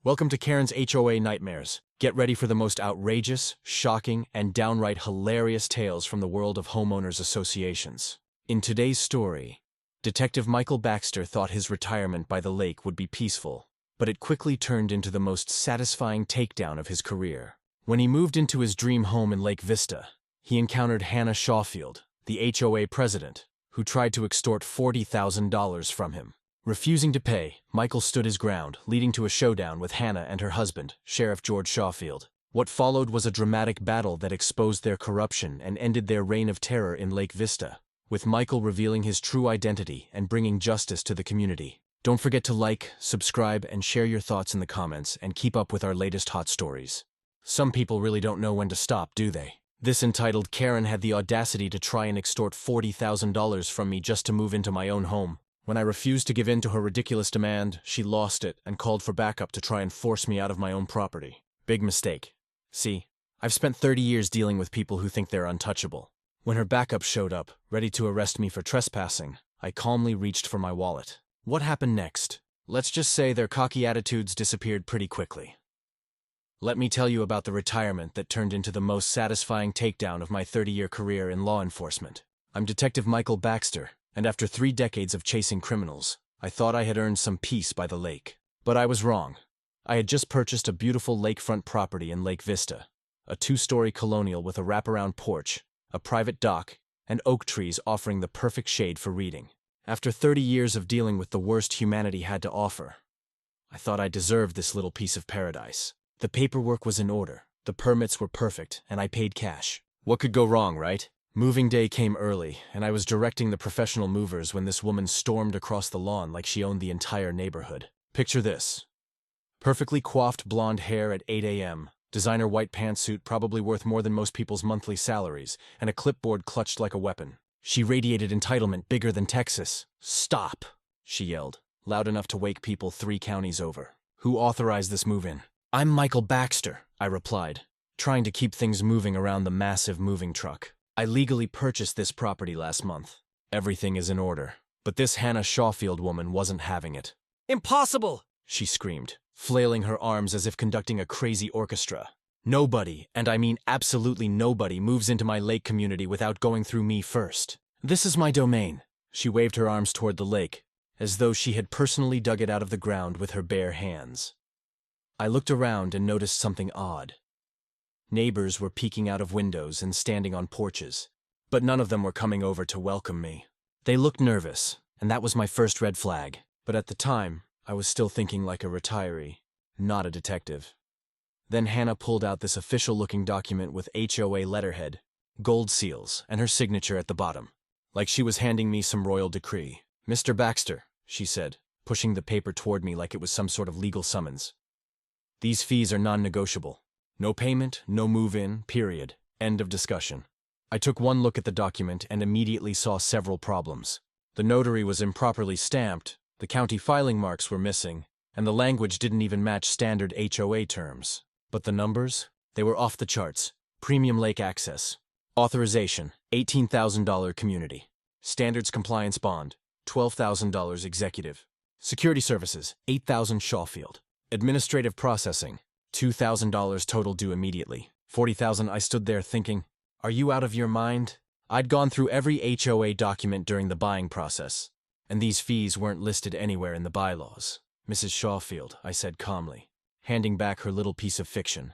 Welcome to Karen's HOA Nightmares. Get ready for the most outrageous, shocking, and downright hilarious tales from the world of homeowners associations. In today's story, Detective Michael Baxter thought his retirement by the lake would be peaceful, but it quickly turned into the most satisfying takedown of his career. When he moved into his dream home in Lake Vista, he encountered Hannah Shawfield, the HOA president, who tried to extort $40,000 from him. Refusing to pay, Michael stood his ground, leading to a showdown with Hannah and her husband, Sheriff George Shawfield. What followed was a dramatic battle that exposed their corruption and ended their reign of terror in Lake Vista, with Michael revealing his true identity and bringing justice to the community. Don't forget to like, subscribe, and share your thoughts in the comments, and keep up with our latest hot stories. Some people really don't know when to stop, do they? This entitled Karen had the audacity to try and extort $40,000 from me just to move into my own home. When I refused to give in to her ridiculous demand, she lost it and called for backup to try and force me out of my own property. Big mistake. See, I've spent 30 years dealing with people who think they're untouchable. When her backup showed up, ready to arrest me for trespassing, I calmly reached for my wallet. What happened next? Let's just say their cocky attitudes disappeared pretty quickly. Let me tell you about the retirement that turned into the most satisfying takedown of my 30-year career in law enforcement. I'm Detective Michael Baxter, and after 3 decades of chasing criminals, I thought I had earned some peace by the lake. But I was wrong. I had just purchased a beautiful lakefront property in Lake Vista, a 2-story colonial with a wraparound porch, a private dock, and oak trees offering the perfect shade for reading. After 30 years of dealing with the worst humanity had to offer, I thought I deserved this little piece of paradise. The paperwork was in order, the permits were perfect, and I paid cash. What could go wrong, right? Moving day came early, and I was directing the professional movers when this woman stormed across the lawn like she owned the entire neighborhood. Picture this. Perfectly coiffed blonde hair at 8 a.m., designer white pantsuit probably worth more than most people's monthly salaries, and a clipboard clutched like a weapon. She radiated entitlement bigger than Texas. "Stop!" she yelled, loud enough to wake people 3 counties over. "Who authorized this move-in?" "I'm Michael Baxter," I replied, trying to keep things moving around the massive moving truck. "I legally purchased this property last month. Everything is in order." But this Hannah Shawfield woman wasn't having it. "Impossible!" she screamed, flailing her arms as if conducting a crazy orchestra. "Nobody, and I mean absolutely nobody, moves into my lake community without going through me first. This is my domain." She waved her arms toward the lake, as though she had personally dug it out of the ground with her bare hands. I looked around and noticed something odd. Neighbors were peeking out of windows and standing on porches, but none of them were coming over to welcome me. They looked nervous, and that was my first red flag. But at the time, I was still thinking like a retiree, not a detective. Then Hannah pulled out this official-looking document with HOA letterhead, gold seals, and her signature at the bottom, like she was handing me some royal decree. "Mr. Baxter," she said, pushing the paper toward me like it was some sort of legal summons. "These fees are non-negotiable. No payment, no move-in, period. End of discussion." I took one look at the document and immediately saw several problems. The notary was improperly stamped, the county filing marks were missing, and the language didn't even match standard HOA terms. But the numbers? They were off the charts. Premium lake access. Authorization, $18,000 community. Standards compliance bond, $12,000 executive. Security services, $8,000 Shawfield. Administrative processing, $2,000 total due immediately. $40,000. I stood there thinking, are you out of your mind? I'd gone through every HOA document during the buying process, and these fees weren't listed anywhere in the bylaws. "Mrs. Shawfield," I said calmly, handing back her little piece of fiction.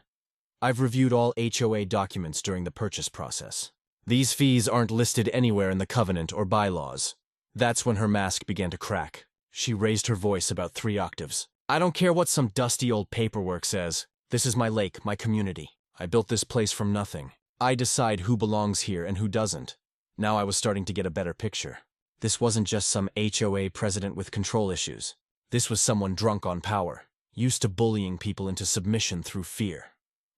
"I've reviewed all HOA documents during the purchase process. These fees aren't listed anywhere in the covenant or bylaws." That's when her mask began to crack. She raised her voice about 3 octaves. "I don't care what some dusty old paperwork says. This is my lake, my community. I built this place from nothing. I decide who belongs here and who doesn't." Now I was starting to get a better picture. This wasn't just some HOA president with control issues. This was someone drunk on power, used to bullying people into submission through fear.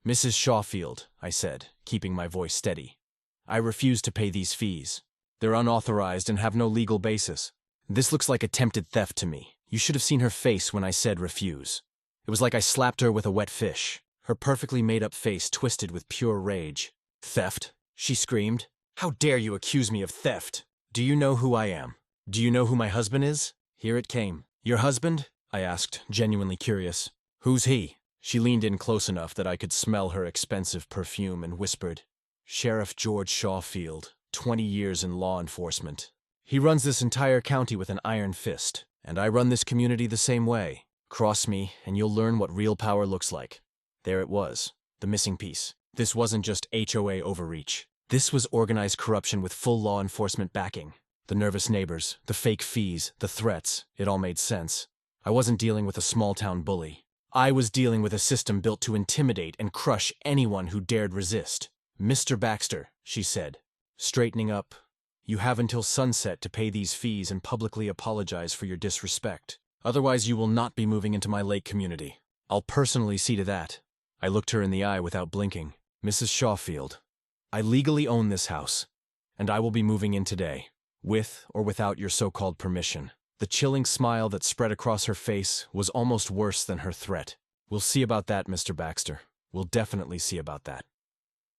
"Mrs. Shawfield," I said, keeping my voice steady, "I refuse to pay these fees. They're unauthorized and have no legal basis. This looks like attempted theft to me. You should have seen her face when I said refuse. It was like I slapped her with a wet fish. Her perfectly made-up face twisted with pure rage. "Theft?" she screamed. "How dare you accuse me of theft? Do you know who I am? Do you know who my husband is?" Here it came. "Your husband?" I asked, genuinely curious. Who's he? She leaned in close enough that I could smell her expensive perfume and whispered, Sheriff George Shawfield, 20 years in law enforcement. He runs this entire county with an iron fist, and I run this community the same way. Cross me, and you'll learn what real power looks like. There it was, the missing piece. This wasn't just HOA overreach. This was organized corruption with full law enforcement backing. The nervous neighbors, the fake fees, the threats, it all made sense. I wasn't dealing with a small-town bully. I was dealing with a system built to intimidate and crush anyone who dared resist. Mr. Baxter, she said, straightening up, you have until sunset to pay these fees and publicly apologize for your disrespect. Otherwise, you will not be moving into my lake community. I'll personally see to that. I looked her in the eye without blinking. Mrs. Shawfield, I legally own this house, and I will be moving in today, with or without your so-called permission. The chilling smile that spread across her face was almost worse than her threat. We'll see about that, Mr. Baxter. We'll definitely see about that.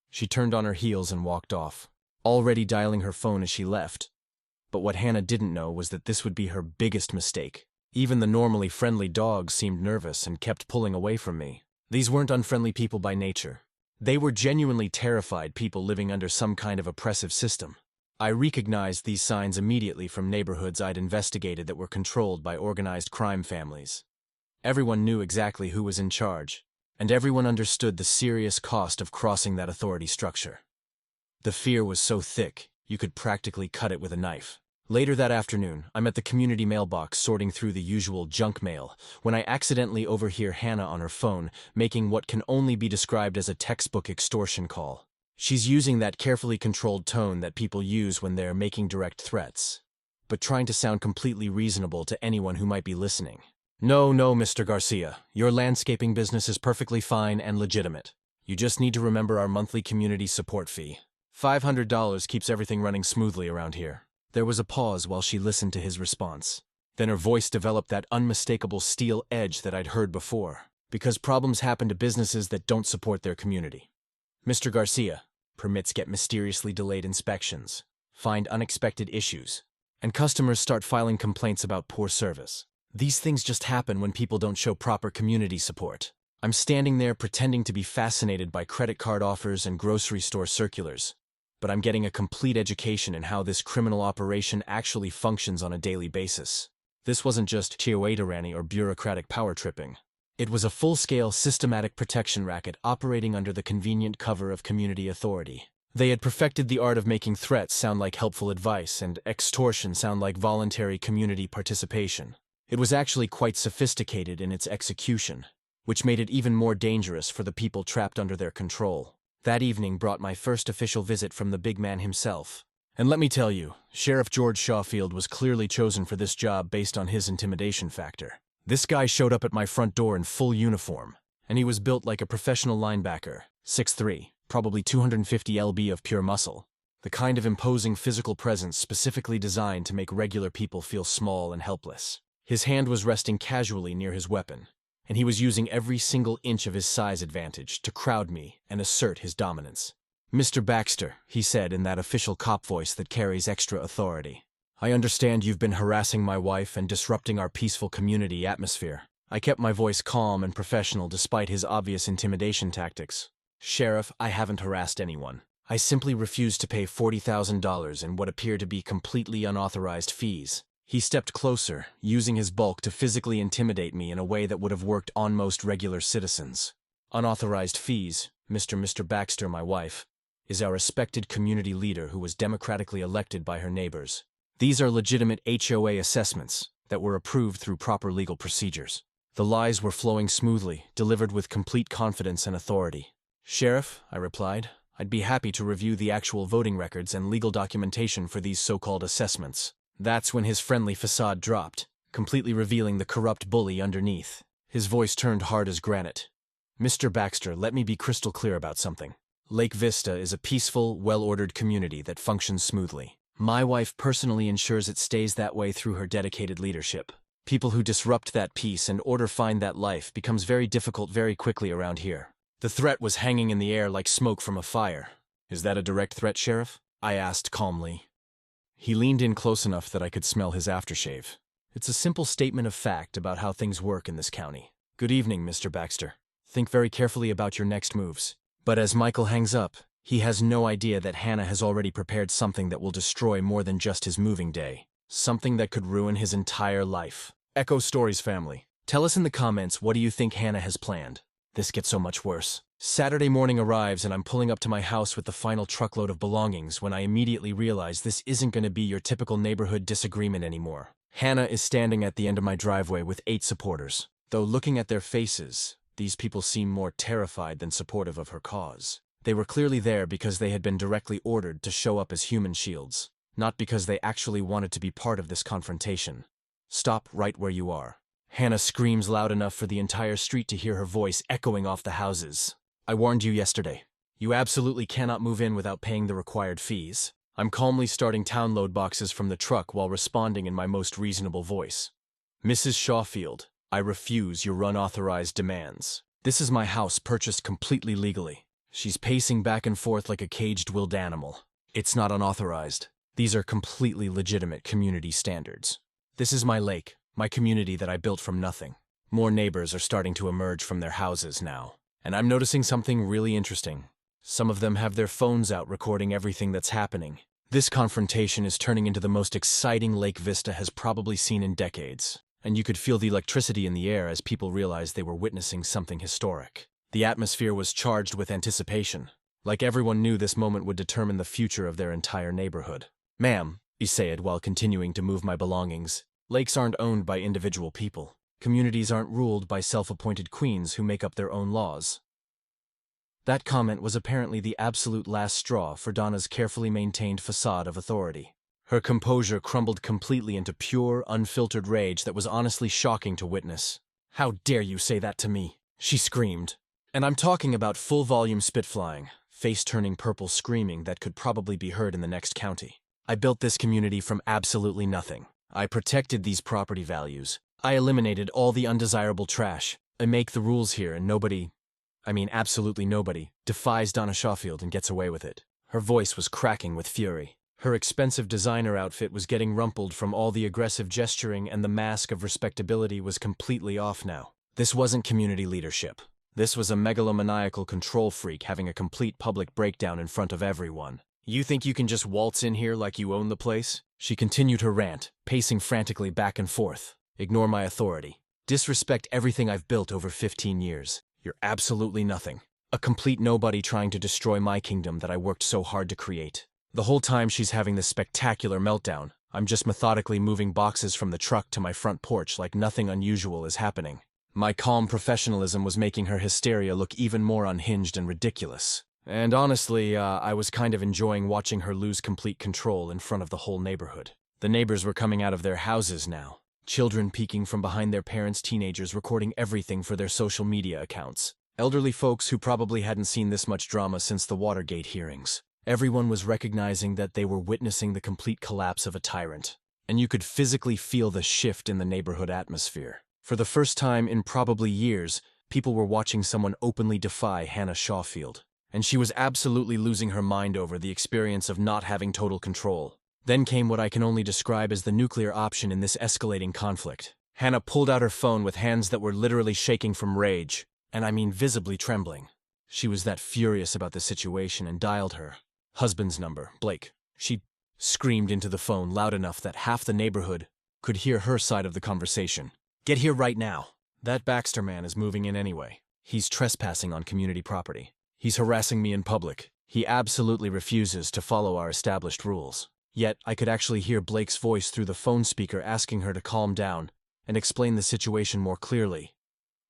She turned on her heels and walked off, already dialing her phone as she left. But what Hannah didn't know was that this would be her biggest mistake. Even the normally friendly dogs seemed nervous and kept pulling away from me. These weren't unfriendly people by nature. They were genuinely terrified people living under some kind of oppressive system. I recognized these signs immediately from neighborhoods I'd investigated that were controlled by organized crime families. Everyone knew exactly who was in charge, and everyone understood the serious cost of crossing that authority structure. The fear was so thick, you could practically cut it with a knife. Later that afternoon, I'm at the community mailbox sorting through the usual junk mail when I accidentally overhear Hannah on her phone making what can only be described as a textbook extortion call. She's using that carefully controlled tone that people use when they're making direct threats, but trying to sound completely reasonable to anyone who might be listening. No, Mr. Garcia, your landscaping business is perfectly fine and legitimate. You just need to remember our monthly community support fee. $500 keeps everything running smoothly around here. There was a pause while she listened to his response. Then her voice developed that unmistakable steel edge that I'd heard before, because problems happen to businesses that don't support their community. Mr. Garcia, permits get mysteriously delayed inspections, find unexpected issues, and customers start filing complaints about poor service. These things just happen when people don't show proper community support. I'm standing there pretending to be fascinated by credit card offers and grocery store circulars, but I'm getting a complete education in how this criminal operation actually functions on a daily basis. This wasn't just HOA tyranny or bureaucratic power tripping. It was a full-scale systematic protection racket operating under the convenient cover of community authority. They had perfected the art of making threats sound like helpful advice and extortion sound like voluntary community participation. It was actually quite sophisticated in its execution, which made it even more dangerous for the people trapped under their control. That evening brought my first official visit from the big man himself. And let me tell you, Sheriff George Shawfield was clearly chosen for this job based on his intimidation factor. This guy showed up at my front door in full uniform, and he was built like a professional linebacker, 6'3", probably 250 lb of pure muscle. The kind of imposing physical presence specifically designed to make regular people feel small and helpless. His hand was resting casually near his weapon, and he was using every single inch of his size advantage to crowd me and assert his dominance. Mr. Baxter, he said in that official cop voice that carries extra authority. I understand you've been harassing my wife and disrupting our peaceful community atmosphere. I kept my voice calm and professional despite his obvious intimidation tactics. Sheriff, I haven't harassed anyone. I simply refused to pay $40,000 in what appear to be completely unauthorized fees. He stepped closer, using his bulk to physically intimidate me in a way that would have worked on most regular citizens. Unauthorized fees, Mr. Baxter, my wife, is our respected community leader who was democratically elected by her neighbors. These are legitimate HOA assessments that were approved through proper legal procedures. The lies were flowing smoothly, delivered with complete confidence and authority. Sheriff, I replied, I'd be happy to review the actual voting records and legal documentation for these so-called assessments. That's when his friendly facade dropped, completely revealing the corrupt bully underneath. His voice turned hard as granite. Mr. Baxter, let me be crystal clear about something. Lake Vista is a peaceful, well-ordered community that functions smoothly. My wife personally ensures it stays that way through her dedicated leadership. People who disrupt that peace and order find that life becomes very difficult very quickly around here. The threat was hanging in the air like smoke from a fire. Is that a direct threat, Sheriff? I asked calmly. He leaned in close enough that I could smell his aftershave. It's a simple statement of fact about how things work in this county. Good evening, Mr. Baxter. Think very carefully about your next moves. But as Michael hangs up, he has no idea that Hannah has already prepared something that will destroy more than just his moving day. Something that could ruin his entire life. Echo Stories family. Tell us in the comments, what do you think Hannah has planned? This gets so much worse. Saturday morning arrives and I'm pulling up to my house with the final truckload of belongings when I immediately realize this isn't going to be your typical neighborhood disagreement anymore. Hannah is standing at the end of my driveway with 8 supporters. Though looking at their faces, these people seem more terrified than supportive of her cause. They were clearly there because they had been directly ordered to show up as human shields, not because they actually wanted to be part of this confrontation. Stop right where you are. Hannah screams loud enough for the entire street to hear her voice echoing off the houses. I warned you yesterday. You absolutely cannot move in without paying the required fees. I'm calmly starting town load boxes from the truck while responding in my most reasonable voice. Mrs. Shawfield, I refuse your unauthorized demands. This is my house purchased completely legally. She's pacing back and forth like a caged wild animal. It's not unauthorized. These are completely legitimate community standards. This is my lake, my community that I built from nothing. More neighbors are starting to emerge from their houses now. And I'm noticing something really interesting. Some of them have their phones out recording everything that's happening. This confrontation is turning into the most exciting Lake Vista has probably seen in decades. And you could feel the electricity in the air as people realized they were witnessing something historic. The atmosphere was charged with anticipation. Like everyone knew this moment would determine the future of their entire neighborhood. Ma'am, he said while continuing to move my belongings, lakes aren't owned by individual people. Communities aren't ruled by self-appointed queens who make up their own laws. That comment was apparently the absolute last straw for Donna's carefully maintained facade of authority. Her composure crumbled completely into pure, unfiltered rage that was honestly shocking to witness. How dare you say that to me? She screamed. And I'm talking about full-volume spit-flying, face-turning purple screaming that could probably be heard in the next county. I built this community from absolutely nothing. I protected these property values. I eliminated all the undesirable trash. I make the rules here and nobody, absolutely nobody, defies Donna Shawfield and gets away with it. Her voice was cracking with fury. Her expensive designer outfit was getting rumpled from all the aggressive gesturing and the mask of respectability was completely off now. This wasn't community leadership. This was a megalomaniacal control freak having a complete public breakdown in front of everyone. You think you can just waltz in here like you own the place? She continued her rant, pacing frantically back and forth. Ignore my authority. Disrespect everything I've built over 15 years. You're absolutely nothing. A complete nobody trying to destroy my kingdom that I worked so hard to create. The whole time she's having this spectacular meltdown, I'm just methodically moving boxes from the truck to my front porch like nothing unusual is happening. My calm professionalism was making her hysteria look even more unhinged and ridiculous. And honestly, I was kind of enjoying watching her lose complete control in front of the whole neighborhood. The neighbors were coming out of their houses now. Children peeking from behind their parents, teenagers recording everything for their social media accounts. Elderly folks who probably hadn't seen this much drama since the Watergate hearings. Everyone was recognizing that they were witnessing the complete collapse of a tyrant. And you could physically feel the shift in the neighborhood atmosphere. For the first time in probably years, people were watching someone openly defy Hannah Shawfield. And she was absolutely losing her mind over the experience of not having total control. Then came what I can only describe as the nuclear option in this escalating conflict. Hannah pulled out her phone with hands that were literally shaking from rage, and I mean visibly trembling. She was that furious about the situation and dialed her husband's number, Blake. She screamed into the phone loud enough that half the neighborhood could hear her side of the conversation. Get here right now. That Baxter man is moving in anyway. He's trespassing on community property. He's harassing me in public. He absolutely refuses to follow our established rules. Yet, I could actually hear Blake's voice through the phone speaker asking her to calm down and explain the situation more clearly,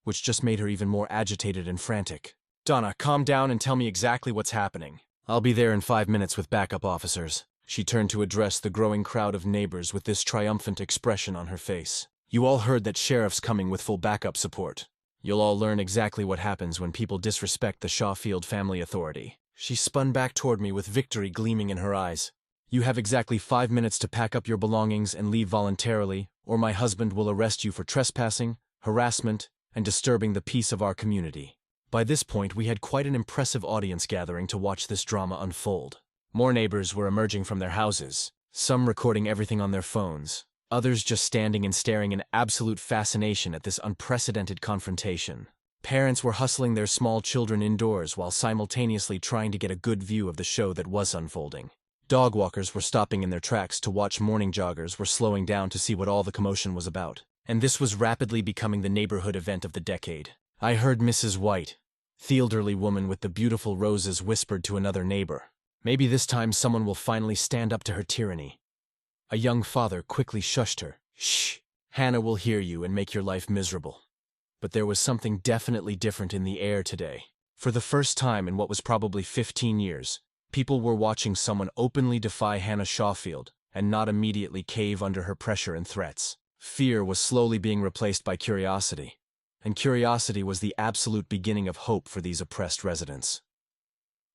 which just made her even more agitated and frantic. Donna, calm down and tell me exactly what's happening. I'll be there in 5 minutes with backup officers. She turned to address the growing crowd of neighbors with this triumphant expression on her face. You all heard that sheriff's coming with full backup support. You'll all learn exactly what happens when people disrespect the Shawfield family authority. She spun back toward me with victory gleaming in her eyes. You have exactly 5 minutes to pack up your belongings and leave voluntarily, or my husband will arrest you for trespassing, harassment, and disturbing the peace of our community. By this point, we had quite an impressive audience gathering to watch this drama unfold. More neighbors were emerging from their houses, some recording everything on their phones, others just standing and staring in absolute fascination at this unprecedented confrontation. Parents were hustling their small children indoors while simultaneously trying to get a good view of the show that was unfolding. Dog walkers were stopping in their tracks to watch, morning joggers were slowing down to see what all the commotion was about. And this was rapidly becoming the neighborhood event of the decade. I heard Mrs. White, the elderly woman with the beautiful roses, whispered to another neighbor, "Maybe this time someone will finally stand up to her tyranny." A young father quickly shushed her. "Shh, Hannah will hear you and make your life miserable." But there was something definitely different in the air today. For the first time in what was probably 15 years, people were watching someone openly defy Hannah Shawfield and not immediately cave under her pressure and threats. Fear was slowly being replaced by curiosity, and curiosity was the absolute beginning of hope for these oppressed residents.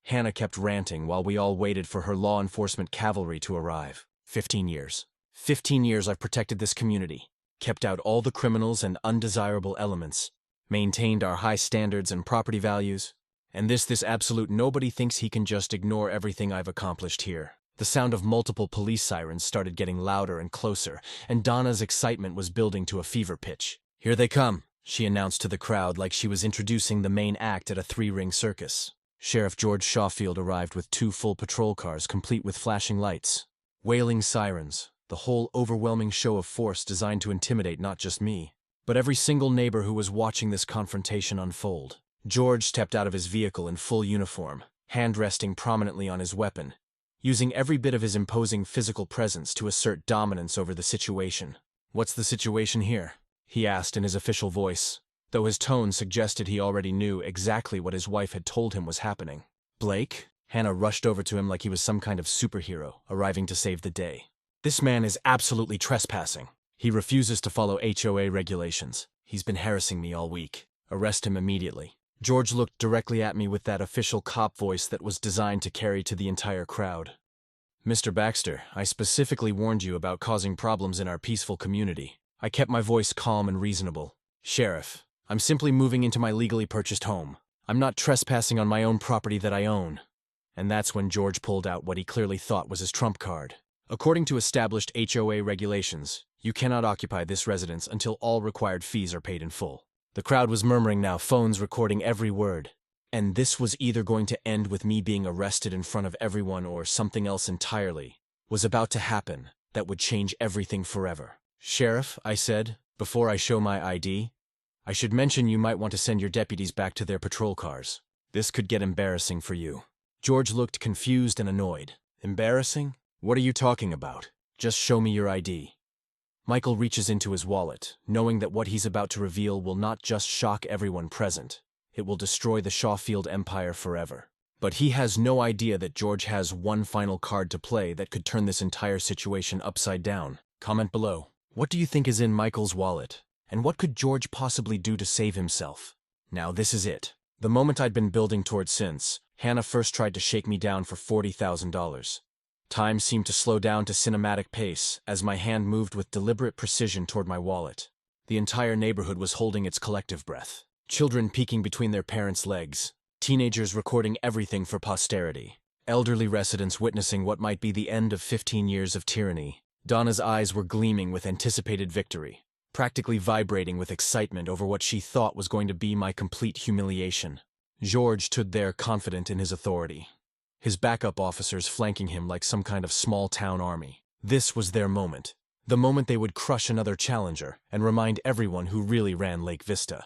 Hannah kept ranting while we all waited for her law enforcement cavalry to arrive. 15 years. 15 years I've protected this community, kept out all the criminals and undesirable elements, maintained our high standards and property values, and this absolute nobody thinks he can just ignore everything I've accomplished here. The sound of multiple police sirens started getting louder and closer, and Donna's excitement was building to a fever pitch. "Here they come," she announced to the crowd like she was introducing the main act at a three-ring circus. Sheriff George Shawfield arrived with 2 full patrol cars complete with flashing lights, wailing sirens, the whole overwhelming show of force designed to intimidate not just me, but every single neighbor who was watching this confrontation unfold. George stepped out of his vehicle in full uniform, hand resting prominently on his weapon, using every bit of his imposing physical presence to assert dominance over the situation. "What's the situation here?" he asked in his official voice, though his tone suggested he already knew exactly what his wife had told him was happening. "Blake?" Hannah rushed over to him like he was some kind of superhero, arriving to save the day. "This man is absolutely trespassing. He refuses to follow HOA regulations. He's been harassing me all week. Arrest him immediately." George looked directly at me with that official cop voice that was designed to carry to the entire crowd. "Mr. Baxter, I specifically warned you about causing problems in our peaceful community." I kept my voice calm and reasonable. "Sheriff, I'm simply moving into my legally purchased home. I'm not trespassing on my own property that I own." And that's when George pulled out what he clearly thought was his trump card. "According to established HOA regulations, you cannot occupy this residence until all required fees are paid in full." The crowd was murmuring now, phones recording every word. And this was either going to end with me being arrested in front of everyone or something else entirely was about to happen that would change everything forever. "Sheriff," I said, "before I show my ID, I should mention you might want to send your deputies back to their patrol cars. This could get embarrassing for you." George looked confused and annoyed. "Embarrassing? What are you talking about? Just show me your ID." Michael reaches into his wallet, knowing that what he's about to reveal will not just shock everyone present, it will destroy the Shawfield empire forever. But he has no idea that George has one final card to play that could turn this entire situation upside down. Comment below. What do you think is in Michael's wallet? And what could George possibly do to save himself? Now this is it. The moment I'd been building towards since Hannah first tried to shake me down for $40,000. Time seemed to slow down to cinematic pace as my hand moved with deliberate precision toward my wallet. The entire neighborhood was holding its collective breath. Children peeking between their parents' legs. Teenagers recording everything for posterity. Elderly residents witnessing what might be the end of 15 years of tyranny. Donna's eyes were gleaming with anticipated victory, practically vibrating with excitement over what she thought was going to be my complete humiliation. George stood there confident in his authority, his backup officers flanking him like some kind of small-town army. This was their moment. The moment they would crush another challenger and remind everyone who really ran Lake Vista.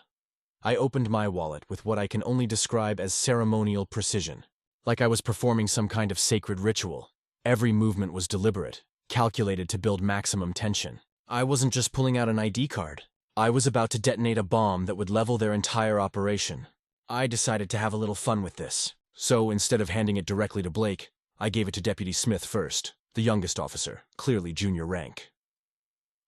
I opened my wallet with what I can only describe as ceremonial precision, like I was performing some kind of sacred ritual. Every movement was deliberate, calculated to build maximum tension. I wasn't just pulling out an ID card. I was about to detonate a bomb that would level their entire operation. I decided to have a little fun with this. So instead of handing it directly to Blake, I gave it to Deputy Smith first, the youngest officer, clearly junior rank.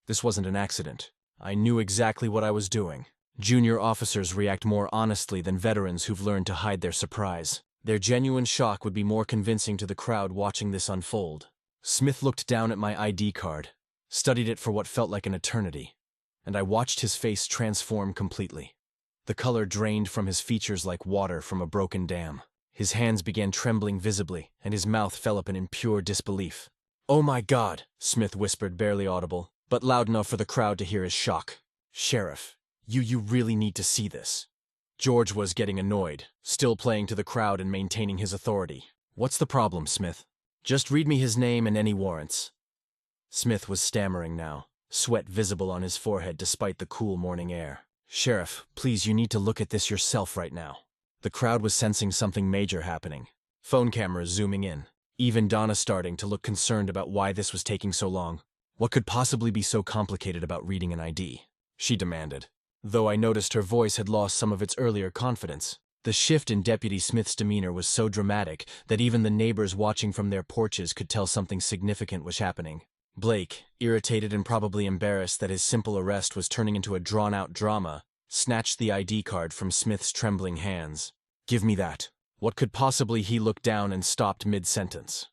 This wasn't an accident. I knew exactly what I was doing. Junior officers react more honestly than veterans who've learned to hide their surprise. Their genuine shock would be more convincing to the crowd watching this unfold. Smith looked down at my ID card, studied it for what felt like an eternity, and I watched his face transform completely. The color drained from his features like water from a broken dam. His hands began trembling visibly, and his mouth fell open in pure disbelief. "Oh my God," Smith whispered, barely audible. but loud enough for the crowd to hear his shock. "Sheriff, you really need to see this." George was getting annoyed, still playing to the crowd and maintaining his authority. "What's the problem, Smith? Just read me his name and any warrants." Smith was stammering now, sweat visible on his forehead despite the cool morning air. "Sheriff, please, you need to look at this yourself right now." The crowd was sensing something major happening. Phone cameras zooming in. Even Donna starting to look concerned about why this was taking so long. "What could possibly be so complicated about reading an ID?" she demanded. Though I noticed her voice had lost some of its earlier confidence. The shift in Deputy Smith's demeanor was so dramatic that even the neighbors watching from their porches could tell something significant was happening. Blake, irritated and probably embarrassed that his simple arrest was turning into a drawn-out drama, snatched the ID card from Smith's trembling hands. "Give me that." What could possibly he looked down and stopped mid-sentence.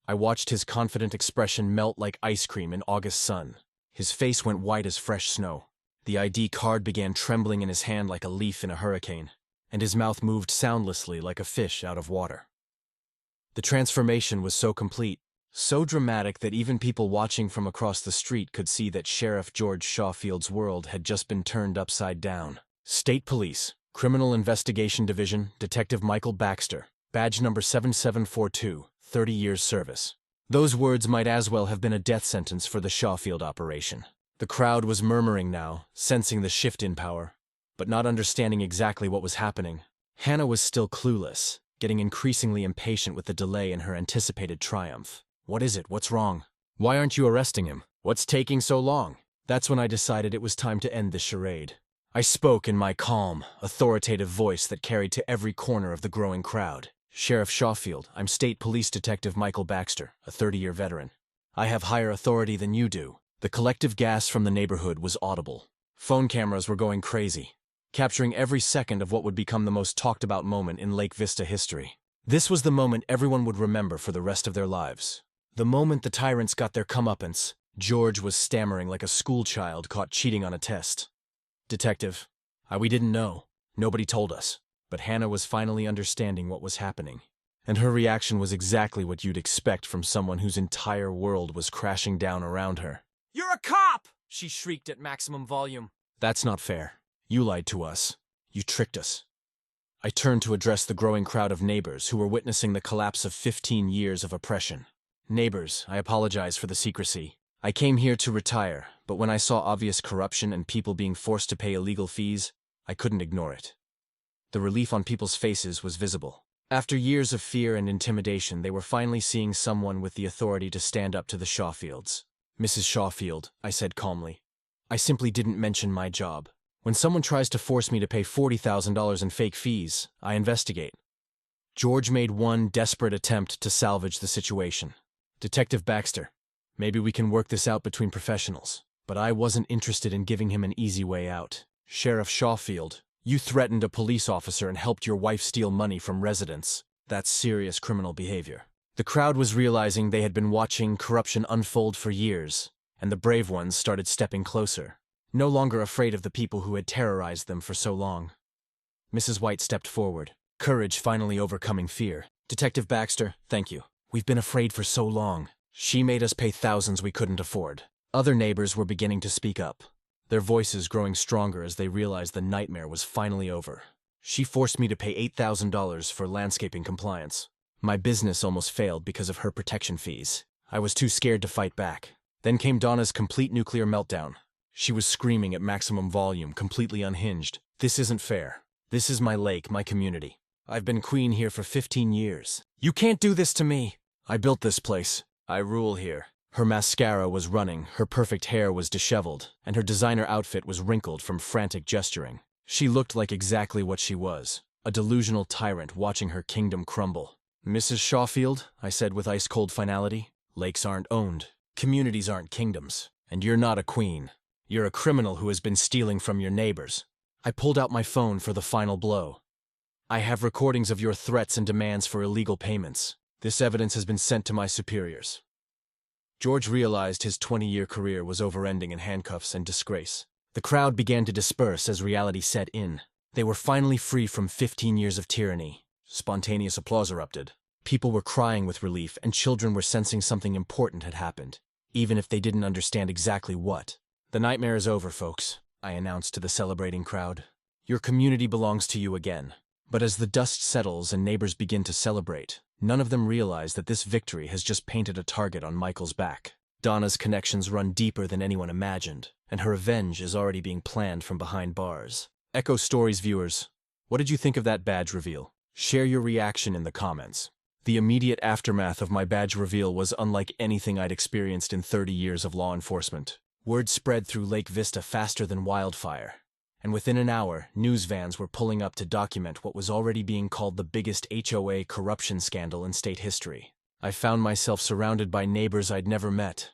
I watched his confident expression melt like ice cream in August sun. His face went white as fresh snow. The ID card began trembling in his hand like a leaf in a hurricane, and his mouth moved soundlessly like a fish out of water. The transformation was so complete, so dramatic that even people watching from across the street could see that Sheriff George Shawfield's world had just been turned upside down. State Police, Criminal Investigation Division, Detective Michael Baxter, badge number 7742, 30 years service. Those words might as well have been a death sentence for the Shawfield operation. The crowd was murmuring now, sensing the shift in power, but not understanding exactly what was happening. Hannah was still clueless, getting increasingly impatient with the delay in her anticipated triumph. "What is it? What's wrong? Why aren't you arresting him? What's taking so long?" That's when I decided it was time to end this charade. I spoke in my calm, authoritative voice that carried to every corner of the growing crowd. "Sheriff Shawfield, I'm State Police Detective Michael Baxter, a 30-year veteran. I have higher authority than you do." The collective gasp from the neighborhood was audible. Phone cameras were going crazy, capturing every second of what would become the most talked-about moment in Lake Vista history. This was the moment everyone would remember for the rest of their lives. The moment the tyrants got their comeuppance. George was stammering like a schoolchild caught cheating on a test. "Detective, we didn't know. Nobody told us." But Hannah was finally understanding what was happening. And her reaction was exactly what you'd expect from someone whose entire world was crashing down around her. "You're a cop!" she shrieked at maximum volume. "That's not fair. You lied to us. You tricked us." I turned to address the growing crowd of neighbors who were witnessing the collapse of 15 years of oppression. "Neighbors, I apologize for the secrecy. I came here to retire, but when I saw obvious corruption and people being forced to pay illegal fees, I couldn't ignore it." The relief on people's faces was visible. After years of fear and intimidation, they were finally seeing someone with the authority to stand up to the Shawfields. "Mrs. Shawfield," I said calmly, "I simply didn't mention my job. When someone tries to force me to pay $40,000 in fake fees, I investigate." George made one desperate attempt to salvage the situation. "Detective Baxter, maybe we can work this out between professionals." But I wasn't interested in giving him an easy way out. "Sheriff Shawfield, you threatened a police officer and helped your wife steal money from residents. That's serious criminal behavior." The crowd was realizing they had been watching corruption unfold for years, and the brave ones started stepping closer, no longer afraid of the people who had terrorized them for so long. Mrs. White stepped forward, courage finally overcoming fear. "Detective Baxter, thank you. We've been afraid for so long. She made us pay thousands we couldn't afford." Other neighbors were beginning to speak up, their voices growing stronger as they realized the nightmare was finally over. "She forced me to pay $8,000 for landscaping compliance. My business almost failed because of her protection fees. I was too scared to fight back." Then came Donna's complete nuclear meltdown. She was screaming at maximum volume, completely unhinged. "This isn't fair. This is my lake, my community. I've been queen here for 15 years. You can't do this to me. I built this place. I rule here." Her mascara was running, her perfect hair was disheveled, and her designer outfit was wrinkled from frantic gesturing. She looked like exactly what she was, a delusional tyrant watching her kingdom crumble. "Mrs. Shawfield," I said with ice-cold finality, "lakes aren't owned, communities aren't kingdoms, and you're not a queen. You're a criminal who has been stealing from your neighbors." I pulled out my phone for the final blow. "I have recordings of your threats and demands for illegal payments. This evidence has been sent to my superiors." George realized his 20-year career was over-ending in handcuffs and disgrace. The crowd began to disperse as reality set in. They were finally free from 15 years of tyranny. Spontaneous applause erupted. People were crying with relief, and children were sensing something important had happened. even if they didn't understand exactly what. "The nightmare is over, folks," I announced to the celebrating crowd. "Your community belongs to you again." But as the dust settles and neighbors begin to celebrate, none of them realize that this victory has just painted a target on Michael's back. Donna's connections run deeper than anyone imagined, and her revenge is already being planned from behind bars. Echo Stories viewers, what did you think of that badge reveal? Share your reaction in the comments. The immediate aftermath of my badge reveal was unlike anything I'd experienced in 30 years of law enforcement. Word spread through Lake Vista faster than wildfire, and within an hour, news vans were pulling up to document what was already being called the biggest HOA corruption scandal in state history. I found myself surrounded by neighbors I'd never met,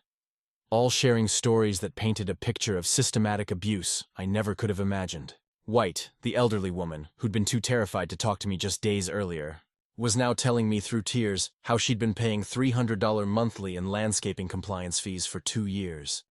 all sharing stories that painted a picture of systematic abuse I never could have imagined. White, the elderly woman, who'd been too terrified to talk to me just days earlier, was now telling me through tears how she'd been paying $300 monthly in landscaping compliance fees for 2 years.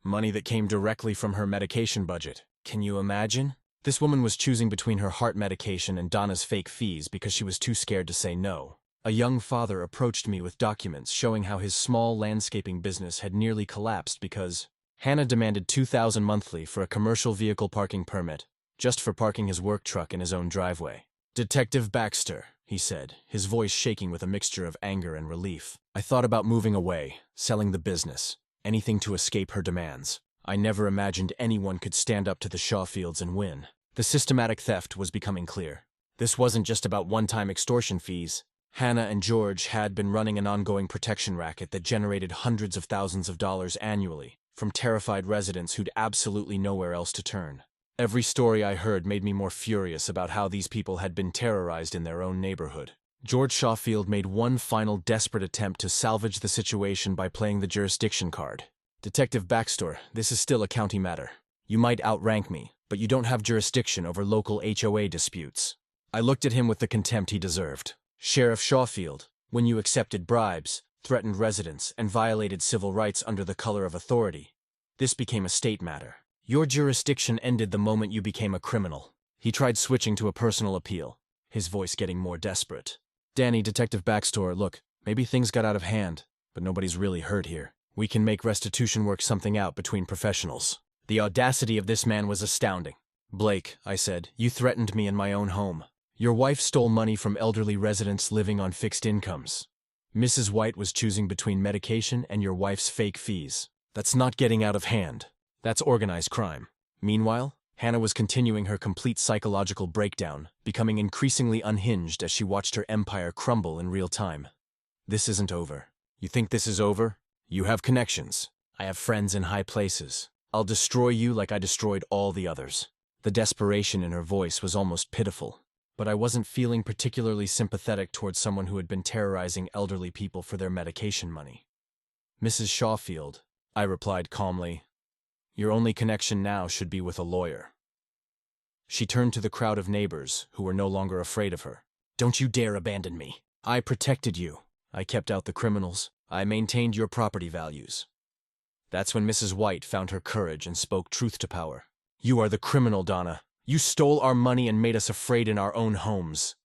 Money that came directly from her medication budget. Can you imagine? This woman was choosing between her heart medication and Donna's fake fees because she was too scared to say no. A young father approached me with documents showing how his small landscaping business had nearly collapsed because Hannah demanded $2,000 monthly for a commercial vehicle parking permit, just for parking his work truck in his own driveway. "Detective Baxter," he said, his voice shaking with a mixture of anger and relief. I thought about moving away, selling the business, anything to escape her demands. I never imagined anyone could stand up to the Shawfields and win. The systematic theft was becoming clear. This wasn't just about one-time extortion fees. Hannah and George had been running an ongoing protection racket that generated hundreds of thousands of dollars annually from terrified residents who'd absolutely nowhere else to turn. Every story I heard made me more furious about how these people had been terrorized in their own neighborhood. George Shawfield made one final desperate attempt to salvage the situation by playing the jurisdiction card. "Detective Baxter, this is still a county matter. You might outrank me, but you don't have jurisdiction over local HOA disputes." I looked at him with the contempt he deserved. "Sheriff Shawfield, when you accepted bribes, threatened residents, and violated civil rights under the color of authority, this became a state matter. Your jurisdiction ended the moment you became a criminal." He tried switching to a personal appeal, his voice getting more desperate. "Danny, Detective Baxter, look, maybe things got out of hand, but nobody's really hurt here. We can make restitution work something out between professionals." The audacity of this man was astounding. "Blake," I said, "you threatened me in my own home. Your wife stole money from elderly residents living on fixed incomes. Mrs. White was choosing between medication and your wife's fake fees. That's not getting out of hand. That's organized crime." Meanwhile, Hannah was continuing her complete psychological breakdown, becoming increasingly unhinged as she watched her empire crumble in real time. "This isn't over." "You think this is over? You have connections. I have friends in high places. I'll destroy you like I destroyed all the others." The desperation in her voice was almost pitiful, but I wasn't feeling particularly sympathetic towards someone who had been terrorizing elderly people for their medication money. "Mrs. Shawfield," I replied calmly, "your only connection now should be with a lawyer." She turned to the crowd of neighbors who were no longer afraid of her. "Don't you dare abandon me. I protected you. I kept out the criminals. I maintained your property values." That's when Mrs. White found her courage and spoke truth to power. "You are the criminal, Donna. You stole our money and made us afraid in our own homes."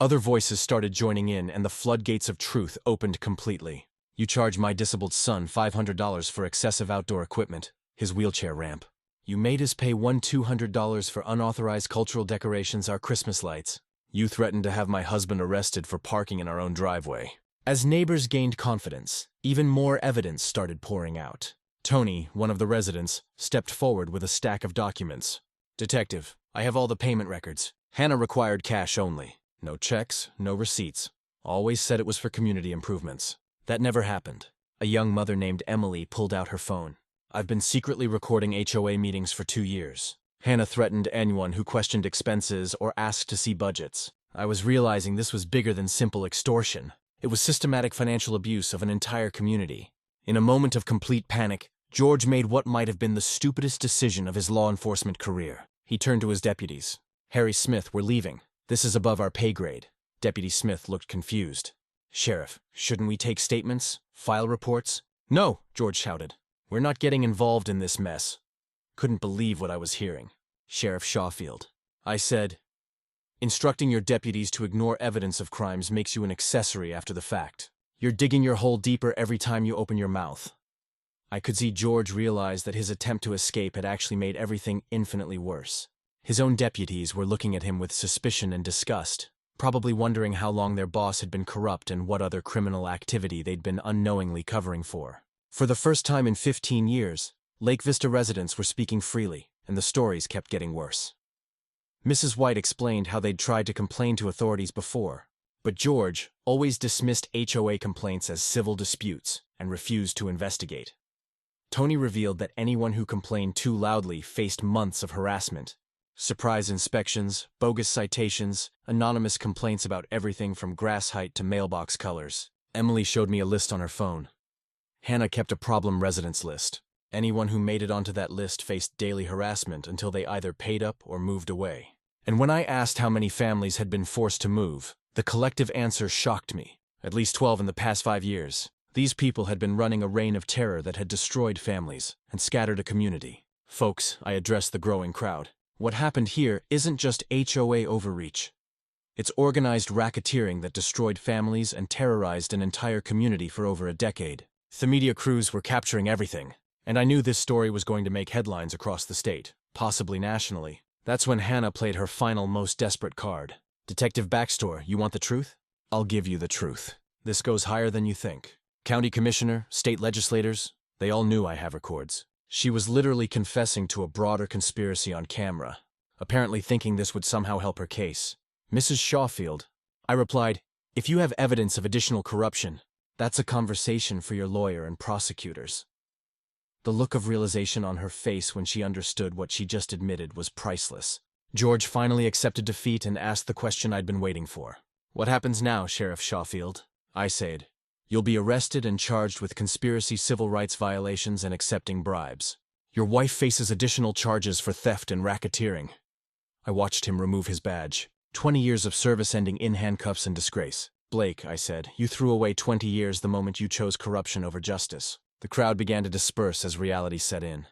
Other voices started joining in, and the floodgates of truth opened completely. "You charged my disabled son $500 for excessive outdoor equipment, his wheelchair ramp. You made us pay $200 for unauthorized cultural decorations, our Christmas lights. You threatened to have my husband arrested for parking in our own driveway." As neighbors gained confidence, even more evidence started pouring out. Tony, one of the residents, stepped forward with a stack of documents. "Detective, I have all the payment records. Hannah required cash only. No checks, no receipts. Always said it was for community improvements. That never happened." A young mother named Emily pulled out her phone. "I've been secretly recording HOA meetings for 2 years. Hannah threatened anyone who questioned expenses or asked to see budgets. I was realizing this was bigger than simple extortion. It was systematic financial abuse of an entire community." In a moment of complete panic, George made what might have been the stupidest decision of his law enforcement career. He turned to his deputies. "Harry Smith, we're leaving. This is above our pay grade." Deputy Smith looked confused. "Sheriff, shouldn't we take statements, file reports?" "No," George shouted. "We're not getting involved in this mess." Couldn't believe what I was hearing. "Sheriff Shawfield," I said, "instructing your deputies to ignore evidence of crimes makes you an accessory after the fact. You're digging your hole deeper every time you open your mouth." I could see George realize that his attempt to escape had actually made everything infinitely worse. His own deputies were looking at him with suspicion and disgust, probably wondering how long their boss had been corrupt and what other criminal activity they'd been unknowingly covering for. For the first time in 15 years, Lake Vista residents were speaking freely, and the stories kept getting worse. Mrs. White explained how they'd tried to complain to authorities before, but George always dismissed HOA complaints as civil disputes and refused to investigate. Tony revealed that anyone who complained too loudly faced months of harassment. Surprise inspections, bogus citations, anonymous complaints about everything from grass height to mailbox colors. Emily showed me a list on her phone. Hannah kept a problem residents list. Anyone who made it onto that list faced daily harassment until they either paid up or moved away. And when I asked how many families had been forced to move, the collective answer shocked me. At least 12 in the past 5 years. These people had been running a reign of terror that had destroyed families and scattered a community. Folks, I addressed the growing crowd. What happened here isn't just HOA overreach. It's organized racketeering that destroyed families and terrorized an entire community for over a decade. The media crews were capturing everything, and I knew this story was going to make headlines across the state, possibly nationally. That's when Hannah played her final, most desperate card. Detective Baxter, you want the truth? I'll give you the truth. This goes higher than you think. County commissioner, state legislators, they all knew I have records. She was literally confessing to a broader conspiracy on camera, apparently thinking this would somehow help her case. Mrs. Shawfield, I replied, if you have evidence of additional corruption, that's a conversation for your lawyer and prosecutors. The look of realization on her face when she understood what she just admitted was priceless. George finally accepted defeat and asked the question I'd been waiting for. What happens now, Sheriff Shawfield? I said. You'll be arrested and charged with conspiracy, civil rights violations, and accepting bribes. Your wife faces additional charges for theft and racketeering. I watched him remove his badge. 20 years of service ending in handcuffs and disgrace. Blake, I said, you threw away 20 years the moment you chose corruption over justice. The crowd began to disperse as reality set in.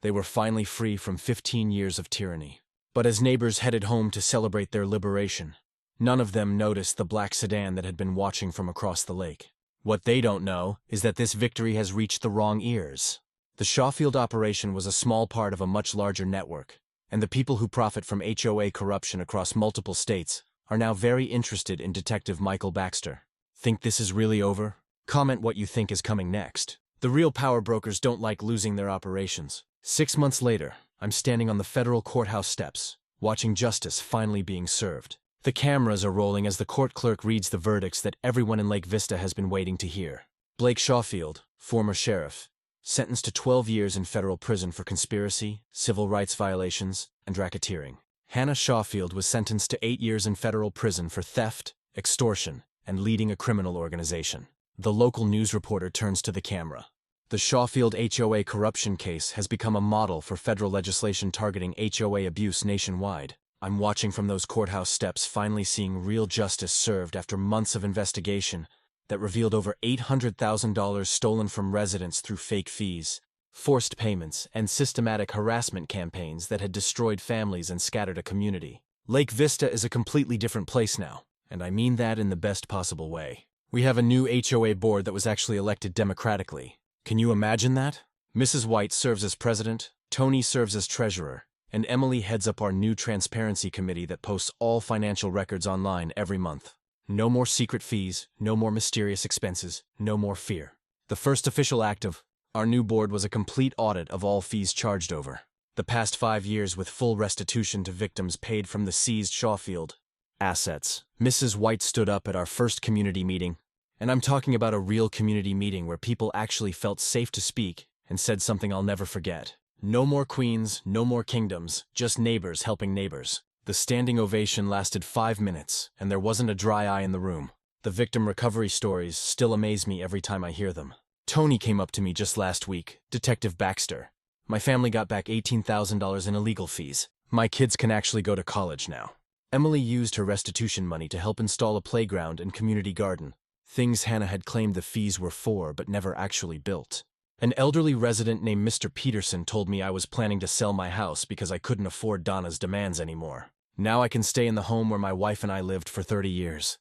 They were finally free from 15 years of tyranny. But as neighbors headed home to celebrate their liberation, none of them noticed the black sedan that had been watching from across the lake. What they don't know is that this victory has reached the wrong ears. The Shawfield operation was a small part of a much larger network, and the people who profit from HOA corruption across multiple states are now very interested in Detective Michael Baxter. Think this is really over? Comment what you think is coming next. The real power brokers don't like losing their operations. 6 months later, I'm standing on the federal courthouse steps, watching justice finally being served. The cameras are rolling as the court clerk reads the verdicts that everyone in Lake Vista has been waiting to hear. Blake Shawfield, former sheriff, sentenced to 12 years in federal prison for conspiracy, civil rights violations, and racketeering. Hannah Shawfield was sentenced to 8 years in federal prison for theft, extortion, and leading a criminal organization. The local news reporter turns to the camera. The Shawfield HOA corruption case has become a model for federal legislation targeting HOA abuse nationwide. I'm watching from those courthouse steps, finally seeing real justice served after months of investigation that revealed over $800,000 stolen from residents through fake fees, forced payments, and systematic harassment campaigns that had destroyed families and scattered a community. Lake Vista is a completely different place now, and I mean that in the best possible way. We have a new HOA board that was actually elected democratically. Can you imagine that? Mrs. White serves as president, Tony serves as treasurer, and Emily heads up our new transparency committee that posts all financial records online every month. No more secret fees, no more mysterious expenses, no more fear. The first official act of our new board was a complete audit of all fees charged over the past 5 years with full restitution to victims paid from the seized Shawfield assets. Mrs. White stood up at our first community meeting, and I'm talking about a real community meeting where people actually felt safe to speak and said something I'll never forget. No more queens, no more kingdoms, just neighbors helping neighbors. The standing ovation lasted 5 minutes, and there wasn't a dry eye in the room. The victim recovery stories still amaze me every time I hear them. Tony came up to me just last week, Detective Baxter. My family got back $18,000 in illegal fees. My kids can actually go to college now. Emily used her restitution money to help install a playground and community garden, things Hannah had claimed the fees were for but never actually built. An elderly resident named Mr. Peterson told me I was planning to sell my house because I couldn't afford Donna's demands anymore. Now I can stay in the home where my wife and I lived for 30 years.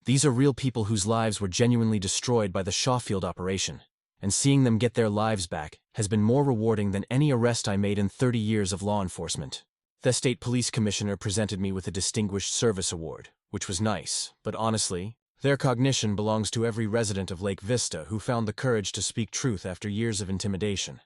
These are real people whose lives were genuinely destroyed by the Shawfield operation, and seeing them get their lives back has been more rewarding than any arrest I made in 30 years of law enforcement. The state police commissioner presented me with a Distinguished Service Award, which was nice, but honestly, their recognition belongs to every resident of Lake Vista who found the courage to speak truth after years of intimidation.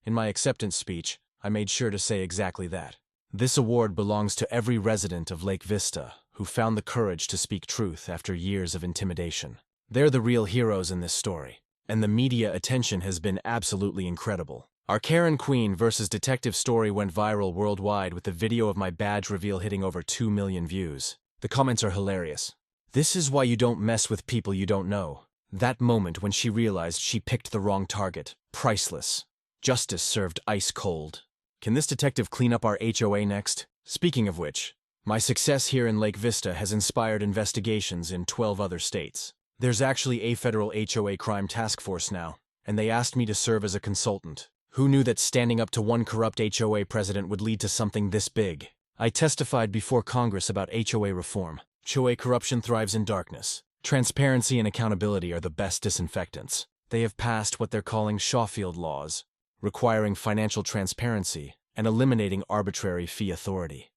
In my acceptance speech, I made sure to say exactly that. This award belongs to every resident of Lake Vista who found the courage to speak truth after years of intimidation. They're the real heroes in this story, and the media attention has been absolutely incredible. Our Karen Queen versus Detective story went viral worldwide with the video of my badge reveal hitting over 2 million views. The comments are hilarious. This is why you don't mess with people you don't know. That moment when she realized she picked the wrong target, priceless. Justice served ice cold. Can this detective clean up our HOA next? Speaking of which, my success here in Lake Vista has inspired investigations in 12 other states. There's actually a federal HOA crime task force now, and they asked me to serve as a consultant. Who knew that standing up to one corrupt HOA president would lead to something this big? I testified before Congress about HOA reform. HOA corruption thrives in darkness. Transparency and accountability are the best disinfectants. They have passed what they're calling Shawfield laws, requiring financial transparency and eliminating arbitrary fee authority.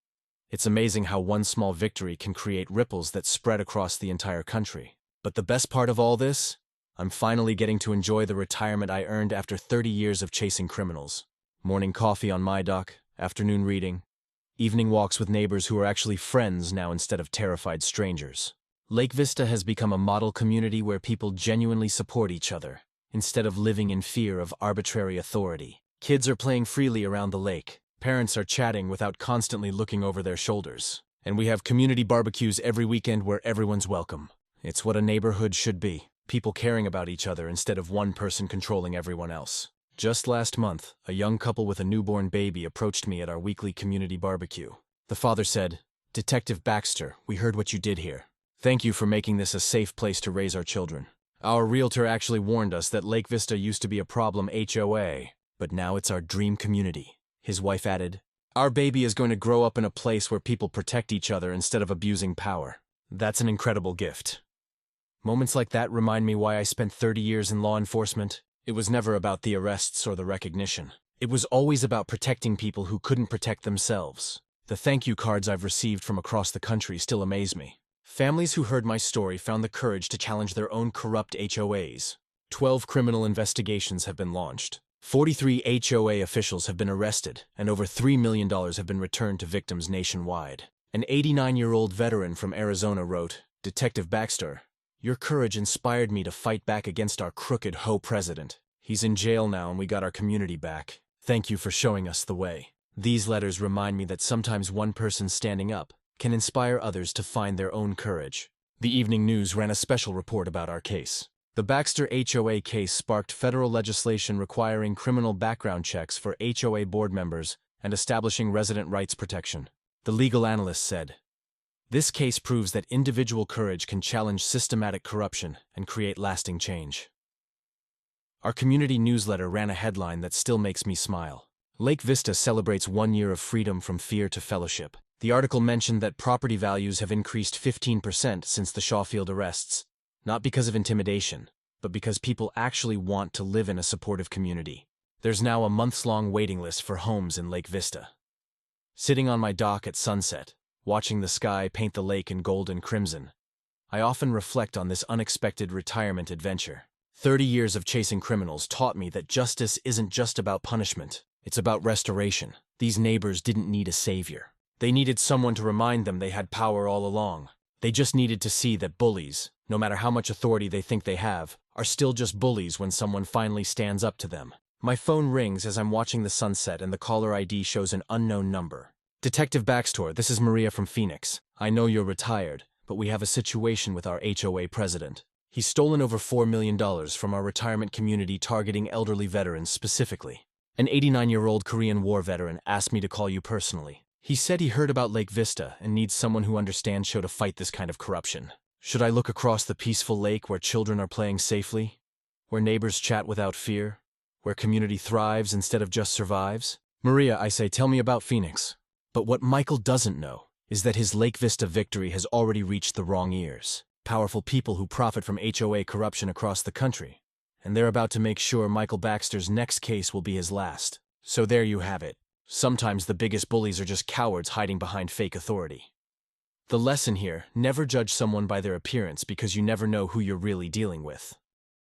It's amazing how one small victory can create ripples that spread across the entire country. But the best part of all this? I'm finally getting to enjoy the retirement I earned after 30 years of chasing criminals. Morning coffee on my dock, afternoon reading, evening walks with neighbors who are actually friends now instead of terrified strangers. Lake Vista has become a model community where people genuinely support each other, instead of living in fear of arbitrary authority. Kids are playing freely around the lake. Parents are chatting without constantly looking over their shoulders. And we have community barbecues every weekend where everyone's welcome. It's what a neighborhood should be. People caring about each other instead of one person controlling everyone else. Just last month, a young couple with a newborn baby approached me at our weekly community barbecue. The father said, "Detective Baxter, we heard what you did here. Thank you for making this a safe place to raise our children. Our realtor actually warned us that Lake Vista used to be a problem HOA, but now it's our dream community." His wife added, "Our baby is going to grow up in a place where people protect each other instead of abusing power." That's an incredible gift. Moments like that remind me why I spent 30 years in law enforcement. It was never about the arrests or the recognition. It was always about protecting people who couldn't protect themselves. The thank you cards I've received from across the country still amaze me. Families who heard my story found the courage to challenge their own corrupt HOAs. 12 criminal investigations have been launched. 43 HOA officials have been arrested, and over $3 million have been returned to victims nationwide. An 89-year-old veteran from Arizona wrote, "Detective Baxter, your courage inspired me to fight back against our crooked HOA president. He's in jail now and we got our community back. Thank you for showing us the way." These letters remind me that sometimes one person standing up can inspire others to find their own courage. The Evening News ran a special report about our case. The Baxter HOA case sparked federal legislation requiring criminal background checks for HOA board members and establishing resident rights protection. The legal analyst said, "This case proves that individual courage can challenge systematic corruption and create lasting change." Our community newsletter ran a headline that still makes me smile. Lake Vista celebrates 1 year of freedom from fear to fellowship. The article mentioned that property values have increased 15% since the Shawfield arrests, not because of intimidation, but because people actually want to live in a supportive community. There's now a months-long waiting list for homes in Lake Vista. Sitting on my dock at sunset, watching the sky paint the lake in gold and crimson, I often reflect on this unexpected retirement adventure. 30 years of chasing criminals taught me that justice isn't just about punishment, it's about restoration. These neighbors didn't need a savior. They needed someone to remind them they had power all along. They just needed to see that bullies, no matter how much authority they think they have, are still just bullies when someone finally stands up to them. My phone rings as I'm watching the sunset and the caller ID shows an unknown number. "Detective Baxter, this is Maria from Phoenix. I know you're retired, but we have a situation with our HOA president. He's stolen over $4 million from our retirement community targeting elderly veterans specifically. An 89-year-old Korean War veteran asked me to call you personally. He said he heard about Lake Vista and needs someone who understands how to fight this kind of corruption. Should I look across the peaceful lake where children are playing safely? Where neighbors chat without fear? Where community thrives instead of just survives?" Maria, I say, tell me about Phoenix. But what Michael doesn't know is that his Lake Vista victory has already reached the wrong ears. Powerful people who profit from HOA corruption across the country. and they're about to make sure Michael Baxter's next case will be his last. So there you have it. Sometimes the biggest bullies are just cowards hiding behind fake authority. The lesson here: never judge someone by their appearance because you never know who you're really dealing with.